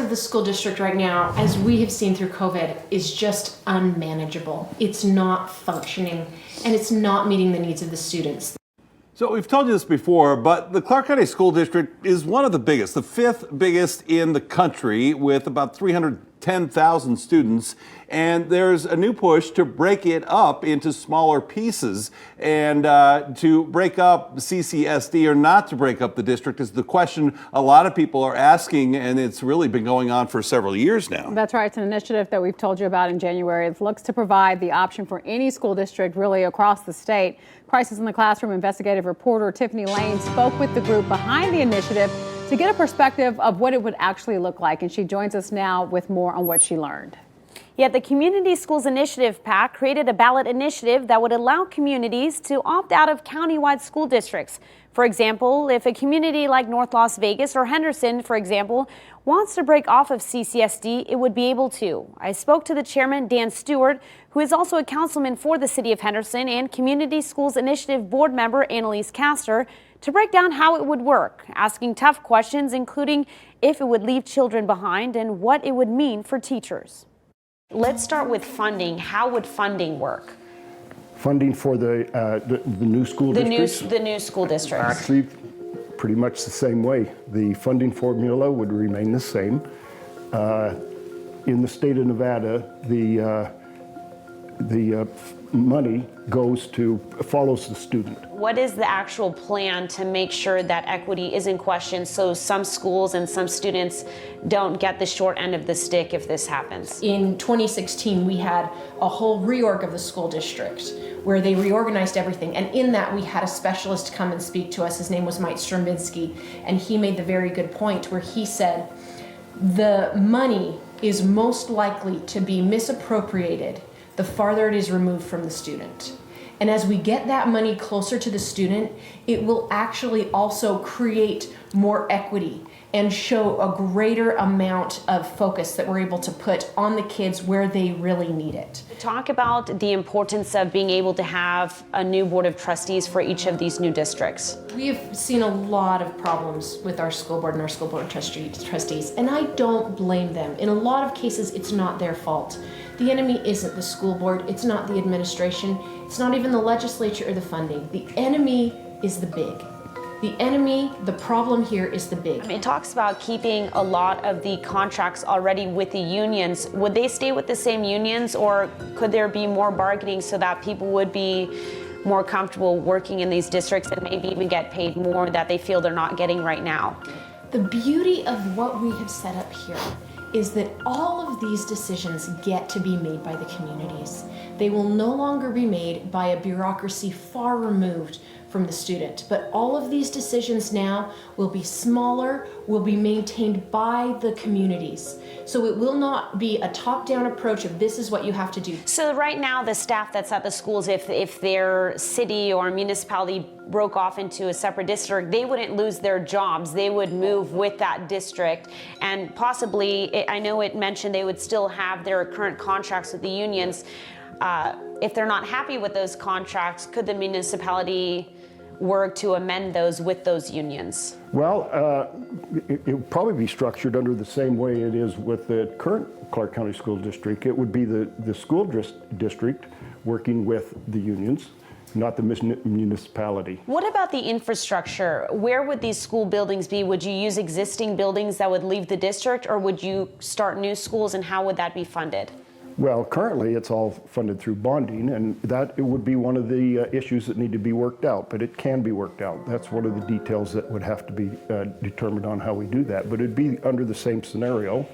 of the school district right now, as we have seen through COVID, is just unmanageable. It's not functioning, and it's not meeting the needs of the students. So we've told you this before, but the Clark County School District is one of the biggest, the fifth biggest in the country, with about 310,000 students. And there's a new push to break it up into smaller pieces. And to break up CCSD or not to break up the district is the question a lot of people are asking, and it's really been going on for several years now. That's right. It's an initiative that we've told you about in January. It looks to provide the option for any school district really across the state. Crisis in the Classroom investigative reporter Tiffany Lane spoke with the group behind the initiative to get a perspective of what it would actually look like. And she joins us now with more on what she learned. Yet the Community Schools Initiative PAC created a ballot initiative that would allow communities to opt out of countywide school districts. For example, if a community like North Las Vegas or Henderson, for example, wants to break off of CCSD, it would be able to. I spoke to the chairman, Dan Stewart, who is also a councilman for the city of Henderson, and Community Schools Initiative board member Annalise Castor, to break down how it would work, asking tough questions, including if it would leave children behind and what it would mean for teachers. Let's start with funding. How would funding work? Funding for the new school districts? The new school districts. Actually, pretty much the same way. The funding formula would remain the same. In the state of Nevada, the money follows the student. What is the actual plan to make sure that equity is in question so some schools and some students don't get the short end of the stick if this happens? In 2016, we had a whole reorg of the school district where they reorganized everything. And in that, we had a specialist come and speak to us. His name was Mike Strombinski, and he made the very good point where he said, the money is most likely to be misappropriated the farther it is removed from the student. And as we get that money closer to the student, it will actually also create more equity and show a greater amount of focus that we're able to put on the kids where they really need it. Talk about the importance of being able to have a new board of trustees for each of these new districts. We have seen a lot of problems with our school board and our school board of trustees, and I don't blame them. In a lot of cases, it's not their fault. The enemy isn't the school board, it's not the administration, it's not even the legislature or the funding. The enemy is the big. The enemy, the problem here is the big. It talks about keeping a lot of the contracts already with the unions. Would they stay with the same unions, or could there be more bargaining so that people would be more comfortable working in these districts and maybe even get paid more that they feel they're not getting right now? The beauty of what we have set up here is that all of these decisions get to be made by the communities. They will no longer be made by a bureaucracy far removed from the student, but all of these decisions now will be smaller, will be maintained by the communities. So it will not be a top-down approach of this is what you have to do. So right now, the staff that's at the schools, if their city or municipality broke off into a separate district, they wouldn't lose their jobs. They would move with that district, and possibly, I know it mentioned they would still have their current contracts with the unions. If they're not happy with those contracts, could the municipality work to amend those with those unions? Well, it would probably be structured under the same way it is with the current Clark County School District. It would be the school district working with the unions, not the municipality. What about the infrastructure? Where would these school buildings be? Would you use existing buildings that would leave the district, or would you start new schools, and how would that be funded? Well, currently it's all funded through bonding, and that it would be one of the issues that need to be worked out, but it can be worked out. That's one of the details that would have to be determined on how we do that, but it'd be under the same scenario.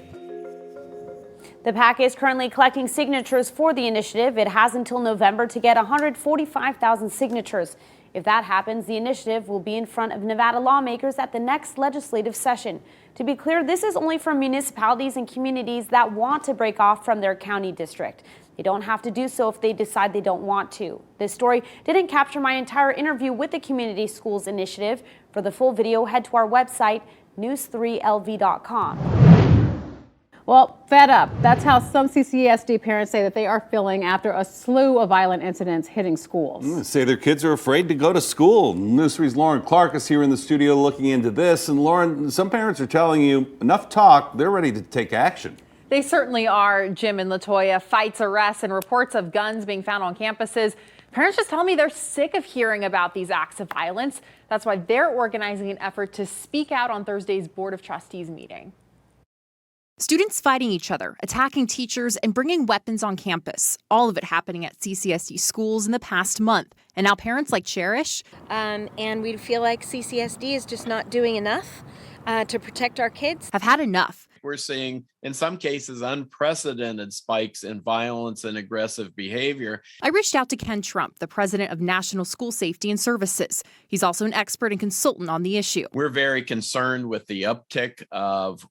The PAC is currently collecting signatures for the initiative. It has until November to get 145,000 signatures. If that happens, the initiative will be in front of Nevada lawmakers at the next legislative session. To be clear, this is only for municipalities and communities that want to break off from their county district. They don't have to do so if they decide they don't want to. This story didn't capture my entire interview with the Community Schools Initiative. For the full video, head to our website, news3lv.com. Well, fed up. That's how some CCSD parents say that they are feeling after a slew of violent incidents hitting schools. Say their kids are afraid to go to school. News 3's Lauren Clark is here in the studio looking into this. And Lauren, some parents are telling you enough talk, they're ready to take action. They certainly are, Jim and LaToya. Fights, arrests, and reports of guns being found on campuses. Parents just tell me they're sick of hearing about these acts of violence. That's why they're organizing an effort to speak out on Thursday's Board of Trustees meeting. Students fighting each other, attacking teachers, and bringing weapons on campus. All of it happening at CCSD schools in the past month. And now parents like Cherish. And we feel like CCSD is just not doing enough to protect our kids. Have had enough. We're seeing, in some cases, unprecedented spikes in violence and aggressive behavior. I reached out to Ken Trump, the president of National School Safety and Services. He's also an expert and consultant on the issue. We're very concerned with the uptick of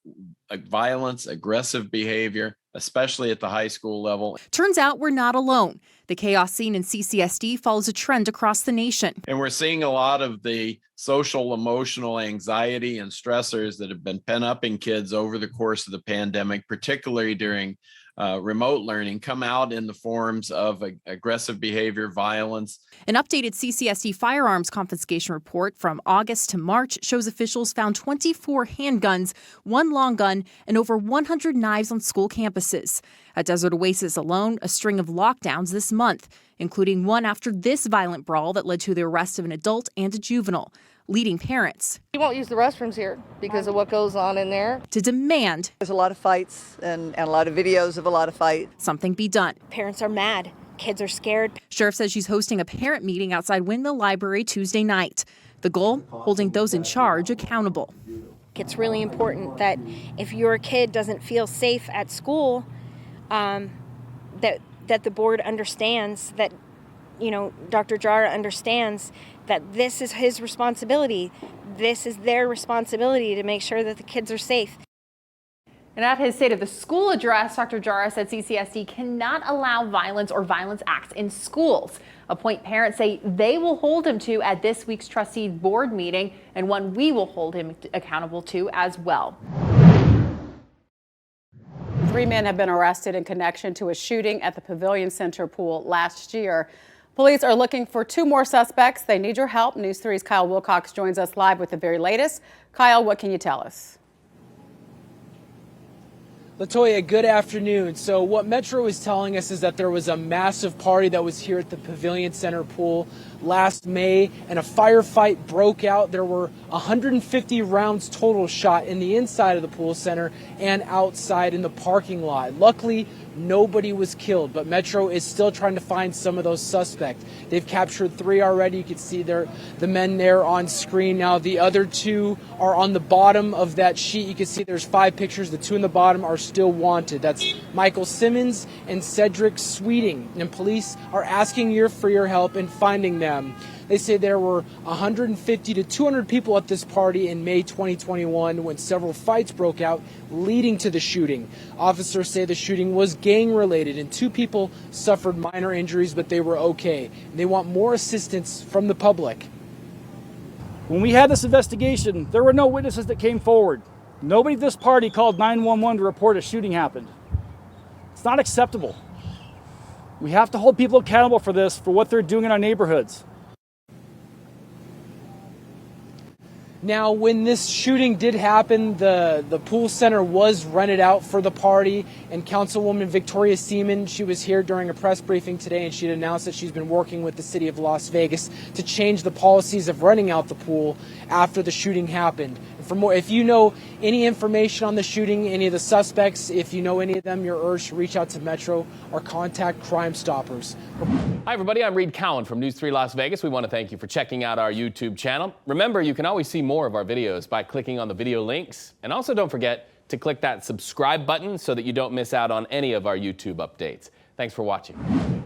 violence, aggressive behavior, especially at the high school level. Turns out we're not alone. The chaos seen in CCSD follows a trend across the nation. And we're seeing a lot of the social, emotional anxiety and stressors that have been pent up in kids over the course of the pandemic, particularly during remote learning, come out in the forms of aggressive behavior, violence. An updated CCSD firearms confiscation report from August to March shows officials found 24 handguns, 1 long gun, and over 100 knives on school campuses. At Desert Oasis alone, a string of lockdowns this month, including one after this violent brawl that led to the arrest of an adult and a juvenile, leading parents. You won't use the restrooms here because of what goes on in there. To demand there's a lot of fights and a lot of videos of a lot of fights. Something be done. Parents are mad. Kids are scared. Sheriff says she's hosting a parent meeting outside Windmill Library Tuesday night. The goal, holding those in charge accountable. It's really important that if your kid doesn't feel safe at school, that the board understands that, Dr. Jara understands that this is his responsibility. This is their responsibility to make sure that the kids are safe. And at his State of the School address, Dr. Jara said CCSD cannot allow violence or violence acts in schools, a point parents say they will hold him to at this week's trustee board meeting, and one we will hold him accountable to as well. 3 men have been arrested in connection to a shooting at the Pavilion Center pool last year. Police are looking for 2 more suspects. They need your help. News 3's Kyle Wilcox joins us live with the very latest. Kyle, what can you tell us? LaToya, good afternoon. So what Metro is telling us is that there was a massive party that was here at the Pavilion Center pool last May, and a firefight broke out. There were 150 rounds total shot in the inside of the pool center and outside in the parking lot. Luckily, nobody was killed, but Metro is still trying to find some of those suspects. They've captured 3 already. You can see the men there on screen. Now the other 2 are on the bottom of that sheet. You can see there's 5 pictures. The 2 in the bottom are still wanted. That's Michael Simmons and Cedric Sweeting. And police are asking for your help in finding them. They say there were 150 to 200 people at this party in May 2021 when several fights broke out, leading to the shooting. Officers say the shooting was gang-related and 2 people suffered minor injuries, but they were okay. And they want more assistance from the public. When we had this investigation, there were no witnesses that came forward. Nobody at this party called 911 to report a shooting happened. It's not acceptable. We have to hold people accountable for this, for what they're doing in our neighborhoods. Now, when this shooting did happen, the pool center was rented out for the party, and Councilwoman Victoria Seaman, she was here during a press briefing today, and she'd announced that she's been working with the city of Las Vegas to change the policies of renting out the pool after the shooting happened. For more, if you know any information on the shooting, any of the suspects, if you know any of them, you're urged to reach out to Metro or contact Crime Stoppers. Hi, everybody. I'm Reed Cowan from News 3 Las Vegas. We want to thank you for checking out our YouTube channel. Remember, you can always see more of our videos by clicking on the video links. And also don't forget to click that subscribe button so that you don't miss out on any of our YouTube updates. Thanks for watching.